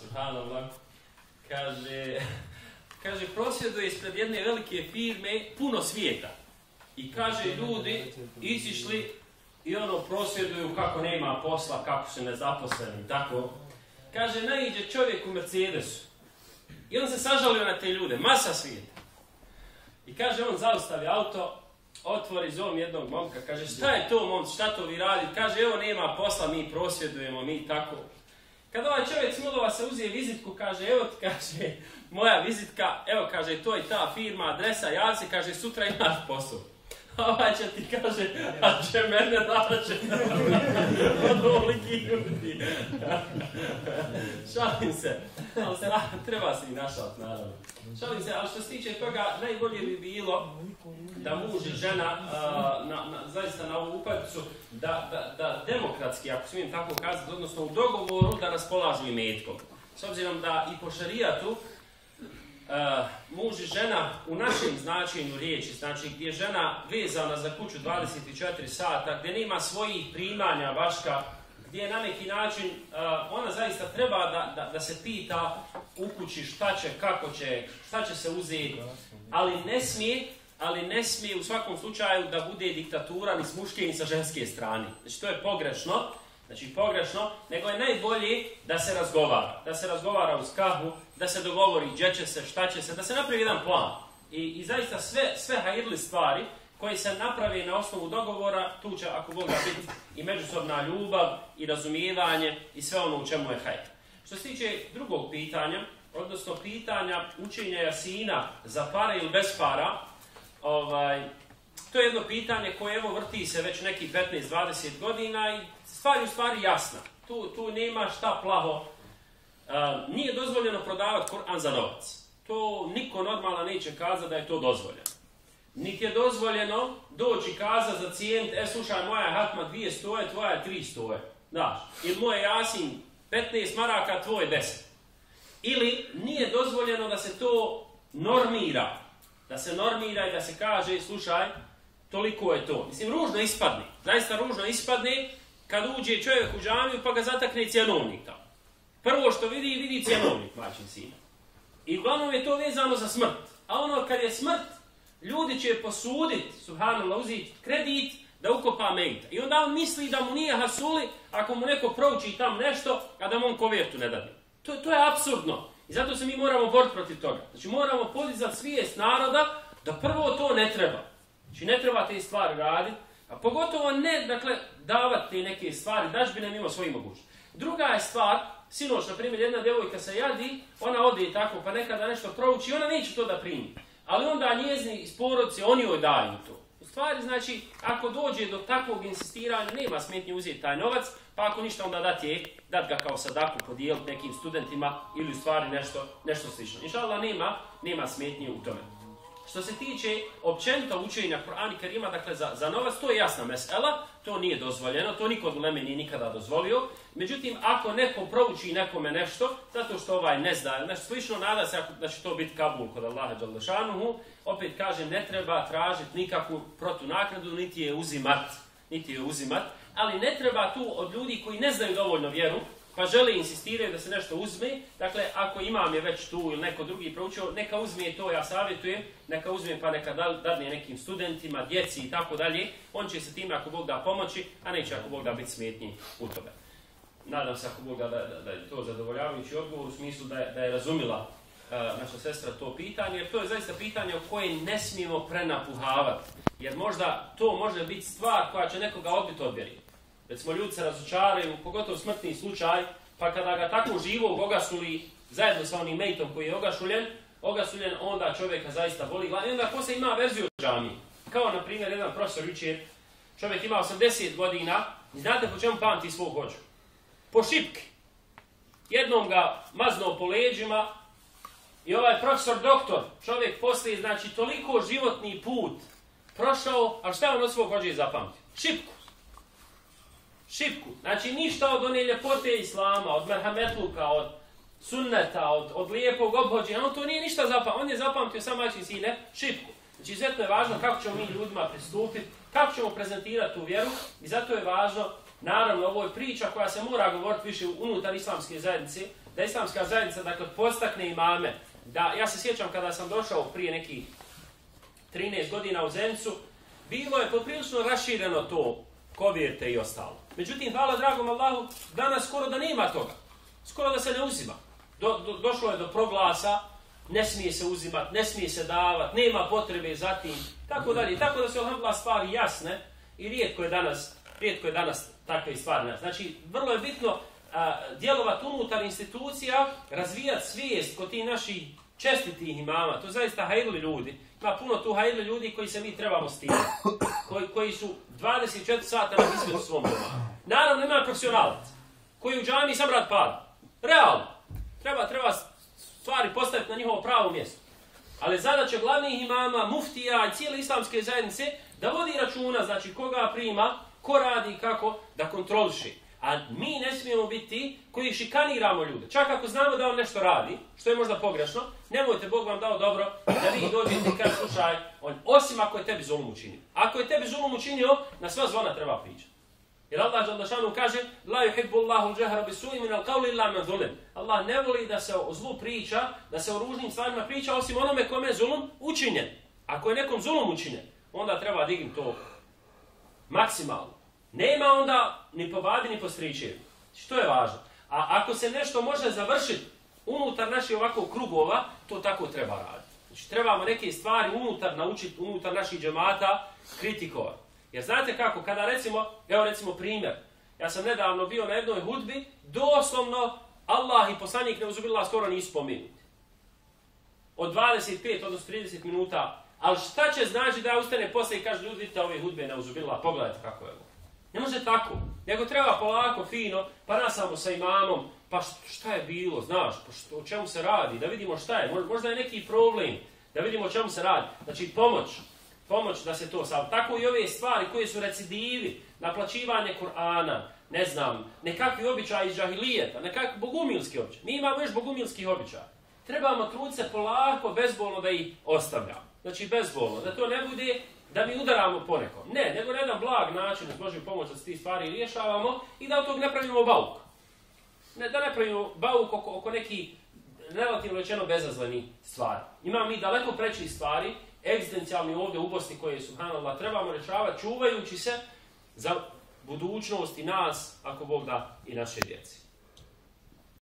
Subhanallah, kaže prosvjeduje ispred jedne velike firme puno svijeta. I kaže ljudi izišli i prosvjeduju kako nema posla, kako su nezaposleni, tako. Kaže, naiđe čovjek u Mercedesu. I on se sažalio na te ljude, masa svijeta. I kaže, on zaustavi auto, otvori zom jednog momka, kaže, šta je to momci, šta to vi radite? Kaže, evo nema posla, mi prosvjedujemo, mi tako. Kad ovaj čovjek smilova se uzije vizitku, kaže, evo ti, kaže, moja vizitka, evo, kaže, to je ta firma, adresa, javi se, kaže, sutra imaš posao. Ovaj će ti, kaže, a će mene daće od ovoliki ljudi. Šalim se, ali treba se i našalt, naravno. Šalim se, ali što se tiče toga, najbolje bi bilo da muž i žena, zaista na ovu upadicu, da demokratski, ako smijem tako kazati, odnosno u dogovoru da raspolažu imetkom. S obzirom da i po šerijatu, muž i žena u našem značenju riječi, znači gdje je žena vezana za kuću 24 sata, gdje nema svojih primanja vaška, gdje na neki način ona zaista treba da se pita u kući šta će, kako će, šta će se uzeti, ali ne smije u svakom slučaju da bude diktatura ni s muške ni sa ženske strane. Znači to je pogrešno, nego je najbolje da se razgovara. Da se razgovara uz kahvu, da se dogovori gdje će se, šta će se, da se napravi jedan plan. I zaista sve hajirli stvari koje se napravi na osnovu dogovora, tu će, ako Bog da, biti i međusobna ljubav, i razumijevanje, i sve ono u čemu je hajr. Što se tiče drugog pitanja, odnosno pitanja učenja jasina za pare ili bez para, to je jedno pitanje koje evo vrti se već neki 15-20 godina i stvar je u stvari jasna. Tu nema šta plaho. Nije dozvoljeno prodavati Kur'an za novac. To niko normalno neće kazati da je to dozvoljeno. Niti je dozvoljeno doći kazati za cijent, slušaj, moja hatma 2 stoje, tvoja je 3 stoje. Daš. Ili moje jasin 15 maraka, tvoj 10. Ili nije dozvoljeno da se to normira. Da se normira i da se kaže, slušaj, toliko je to. Mislim, ružno ispadne. Zaista ružno ispadne kad uđe čovjek u džamiju pa ga zatakne cjenovnik tamo. Prvo što vidi cjenovnik, majčin sina. I uglavnom je to vezano za smrt. A kad je smrt, ljudi će posuditi, subhanallah, uzeti kredit da ukopa mejta. I onda on misli da mu nije hasuli ako mu neko prouči tam nešto, a da mu on kovertu ne dade. To je apsurdno. I zato se mi moramo boriti protiv toga. Znači moramo podizati svijest naroda da prvo to ne treba. Znači ne treba te stvari raditi, a pogotovo ne, dakle, davati te neke stvari, dažbine mimo svojih mogućnosti. Druga je stvar, sinoć, na primjer, jedna djevojka se jadi, ona ode i tako, pa nekada nešto prouči, ona neće to da primi. Ali onda njezini iz porodice, oni joj daju to. U stvari, znači, ako dođe do takvog insistiranja, nema smetnje uzeti taj novac, pa ako ništa onda dat ga kao sadaku, podijeliti nekim studentima ili u stvari nešto slično. Inšallah nema smetnje u tome. Što se tiče općenito učenja Kur'ana i Kerima, dakle za novac, to je jasna mesela, to nije dozvoljeno, to niko od uleme nije nikada dozvolio. Međutim, ako neko prouči nekome nešto, zato što ne zna, nešto slično, nada se da će to biti kabul kod Allaha dželle šanuhu, opet kažem, ne treba tražiti nikakvu protunagradu, niti je uzimat, ali ne treba tu od ljudi koji ne znaju dovoljno vjeru, pa žele insistiraju da se nešto uzme, dakle, ako imam je već tu ili neko drugi proučio, neka uzme to, ja savjetujem, neka uzme pa neka dadne nekim studentima, djeci i tako dalje, on će se time ako Bog da pomoći, a neće ako Bog da biti smetnji u tome. Nadam se ako Bog da je to zadovoljavajući odgovor u smislu da je razumila naša sestra to pitanje, jer to je zaista pitanje o kojem ne smijemo prenapuhavati, jer možda to može biti stvar koja će nekoga odbiti od vjeri. Recimo, ljudi se razočaraju, pogotovo smrtni slučaj, pa kada ga tako živog ogasuli zajedno sa onim mejtom koji je ogasuljen, onda čovjeka zaista boli glava. I onda poslije ima verziju u džamiji. Kao, na primjer, jedan profesor jučer, čovjek ima 80 godina, i znate po čemu pamti svog hođu? Po šipki. Jednom ga maznuo po leđima i ovaj profesor doktor, čovjek poslije, znači, toliko životni put prošao, a šta on od svog hođe zapamtio? Šipku. Znači ništa od one ljepote islama, od merhametluka, od sunneta, od lijepog obhođenja, on to nije ništa zapamtio. On je zapamtio samo majčin sine šipku. Znači izuzetno je važno kako ćemo mi ljudima pristupiti, kako ćemo prezentirati tu vjeru i zato je važno Naravno, ovo je priča koja se mora govoriti više unutar islamske zajednice, da islamska zajednica dakle, postakne imame. Ja se sjećam kada sam došao prije nekih 13 godina u Zenicu, bilo je poprilično rašireno to kovijete i ostalo. Međutim, hvala dragom Allahu, danas skoro da nema toga. Skoro da se ne uzima. Došlo je do proglasa, ne smije se uzimati, ne smije se davati, nema potrebe za tim, tako dalje. Tako da su alhamdulillah stvari jasne i rijetko je danas takve stvari. Znači, vrlo je bitno djelovati unutar institucija, razvijati svijest kod tih naših čestitih imama. To zaista hajrli ljudi. Ima puno tu hajrli ljudi koji se mi trebamo stiditi. Koji su 24 sata na izmetu svom doma. Naravno, ima profesionalac koji u džamiji sam rad pada. Realno. Treba stvari postaviti na njihovo pravo mjesto. Ali zadaća glavnih imama, muftija i cijele islamske zajednice da vodi računa, znači koga prima, ko radi i kako, da kontroliše. A mi ne smijemo biti koji šikaniramo ljude. Čak ako znamo da on nešto radi, što je možda pogrešno, nemojte, Bog vam dao dobro, da vi dođete i kažete, slušaj, osim ako je tebi zulum učinio. Ako je tebi zulum učinio, na sva zvona treba pričati. Jer Allah dželle kaže: "La yuhibbu Allahu al-jahra bis-su'i min al-qawli illa man zulim." Allah ne voli da se o zlu priča, da se o ružnim stvarima priča osim onome kome je zulum učinjen. Ako je nekom zulum učinjen, onda treba dignuti to maksimalno. Nema onda ni po babi ni po stričevi. Što je važno? A ako se nešto može završiti unutar naših ovakvog krugova, to tako treba raditi. Znači trebamo neke stvari naučiti unutar naših džemata kritikovati. Jer znate kako, kada recimo primjer, ja sam nedavno bio na jednoj hudbi, doslovno Allah i poslanik neuzubillah skoro nisu spomenuti. Od 25, odnosno 30 minuta, ali šta će znači da ja ustane posle i kaže, ljudi vidite ove hudbe neuzubillah, pogledajte kako je ovo. Ne može tako, nego treba polako, fino, pa nasamo sa imamom, pa šta je bilo, znaš, o čemu se radi, da vidimo šta je, možda je neki problem, da vidimo o čemu se radi. Znači pomoć da se to sad. Tako i ove stvari koje su recidivi, naplaćivanje Kur'ana, ne znam, nekakvi običaji iz džahilijeta, nekakvi bogumilski običaj. Mi imamo još bogumilskih običaja. Trebamo truditi se polako, bezbolno da ih ostavljamo. Znači bezbolno, da to ne bude da mi udaramo po nekom. Ne, nego na jedan blag način, uz Božju pomoć da se ti stvari rješavamo i da od tog ne pravimo bauk. Da ne pravimo bauk oko neki relativno rečeno bezazleni stvari. Imamo mi daleko preći stvari, egzistencijalni ovdje u Bosni koje, subhanallah, trebamo rješavati čuvajući se za budućnost i nas, ako Bog da, i naše djece.